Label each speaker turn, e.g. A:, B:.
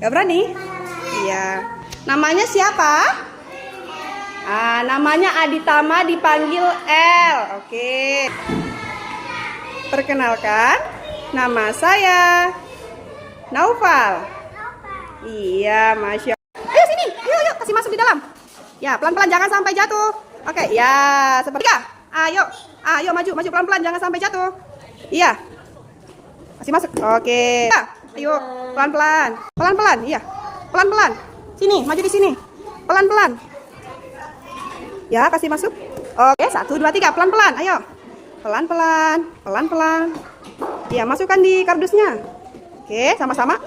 A: Gak berani? Iya. Namanya siapa? Namanya Aditama, dipanggil L. Oke. Perkenalkan, nama saya Naufal. Iya, Masya Allah. Ayo sini, yuk, kasih masuk di dalam. Ya, pelan-pelan, jangan sampai jatuh. Oke, ya, seperti ya. Ayo, maju pelan-pelan, jangan sampai jatuh. Iya, kasih masuk. Oke. Ya, ayo, pelan-pelan, iya, pelan-pelan. Sini, maju di sini, pelan-pelan. Ya, kasih masuk. Oke, 1, 2, 3, pelan-pelan. Ayo, pelan-pelan. Iya, masukkan di kardusnya. Oke, sama-sama.